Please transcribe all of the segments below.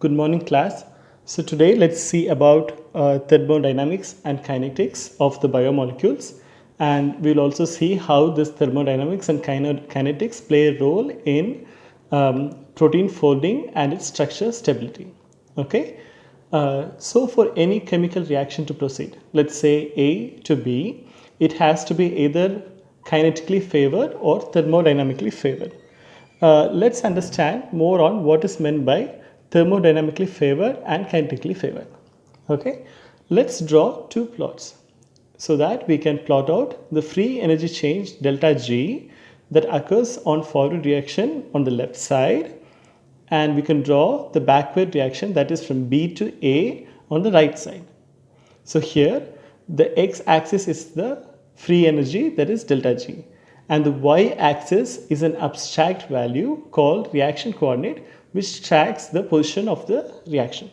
Good morning, class. So today let's see about thermodynamics and kinetics of the biomolecules, and we'll also see how this thermodynamics and kinetics play a role in protein folding and its structure stability. Okay. So for any chemical reaction to proceed, let's say A to B, it has to be either kinetically favored or thermodynamically favored. Let's understand more on what is meant by thermodynamically favored and kinetically favored. Okay, let's draw two plots so that we can plot out the free energy change delta G that occurs on forward reaction on the left side, and we can draw the backward reaction, that is from B to A, on the right side. So here the x-axis is the free energy, that is delta G, and the y-axis is an abstract value called reaction coordinate, which tracks the position of the reaction.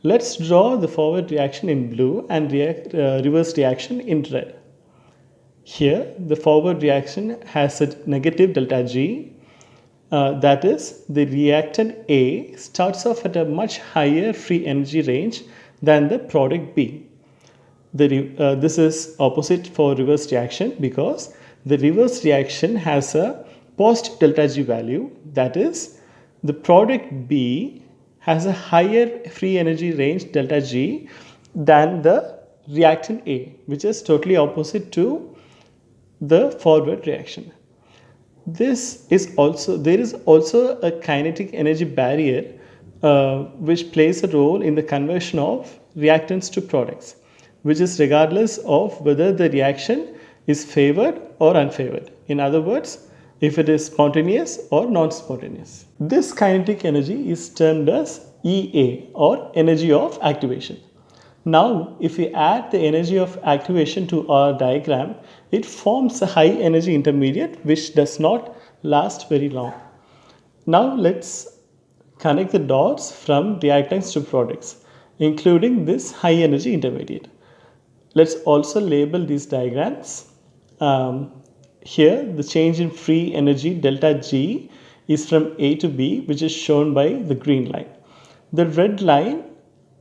Let's draw the forward reaction in blue and reverse reaction in red. Here the forward reaction has a negative delta G, that is, the reactant A starts off at a much higher free energy range than the product B. This is opposite for reverse reaction because the reverse reaction has a positive delta G value, that is, the product B has a higher free energy range delta G than the reactant A, which is totally opposite to the forward reaction. There is also a kinetic energy barrier which plays a role in the conversion of reactants to products, which is regardless of whether the reaction is favored or unfavored. In other words, if it is spontaneous or non-spontaneous. This kinetic energy is termed as EA, or energy of activation. Now, if we add the energy of activation to our diagram, it forms a high energy intermediate which does not last very long. Now let's connect the dots from reactants to products, including this high energy intermediate. Let's also label these diagrams. Here the change in free energy delta G is from A to B, which is shown by the green line. The red line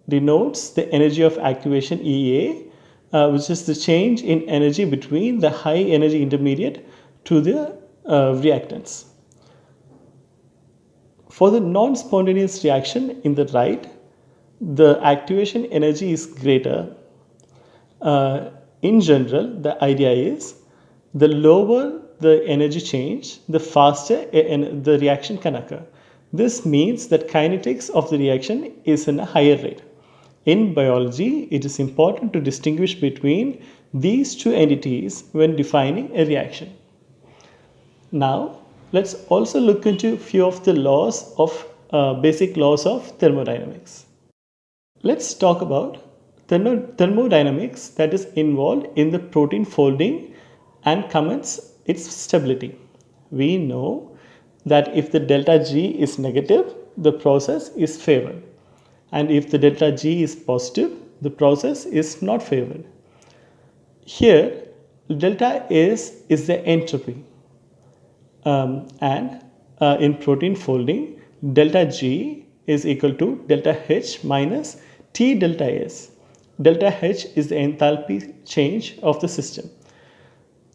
denotes the energy of activation EA, which is the change in energy between the high energy intermediate to the reactants. For the non-spontaneous reaction in the right, the activation energy is greater. In general, the idea is the lower the energy change, the faster the reaction can occur. This means that kinetics of the reaction is in a higher rate. In biology, it is important to distinguish between these two entities when defining a reaction. Now, let's also look into a few of the laws of basic laws of thermodynamics. Let's talk about thermodynamics that is involved in the protein folding and comments its stability. We know that if the delta G is negative, the process is favored, and if the delta G is positive, the process is not favored. Here delta is the entropy, and in protein folding, delta G is equal to delta H minus T delta S. Delta H is the enthalpy change of the system.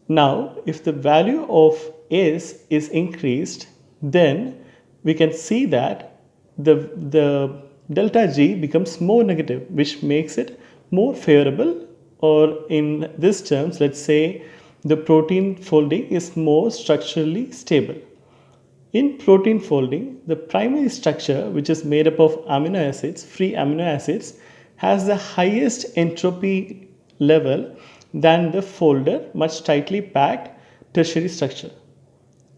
Now, if the value of S is increased, then we can see that the delta G becomes more negative, which makes it more favorable, or in these terms, let's say the protein folding is more structurally stable. In protein folding, the primary structure, which is made up of amino acids, free amino acids, has the highest entropy level than the folder, much tightly packed tertiary structure.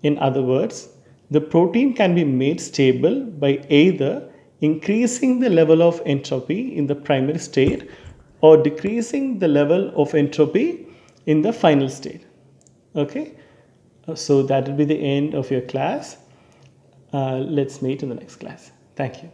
In other words, the protein can be made stable by either increasing the level of entropy in the primary state or decreasing the level of entropy in the final state. Okay, so that will be the end of your class. Let's meet in the next class. Thank you.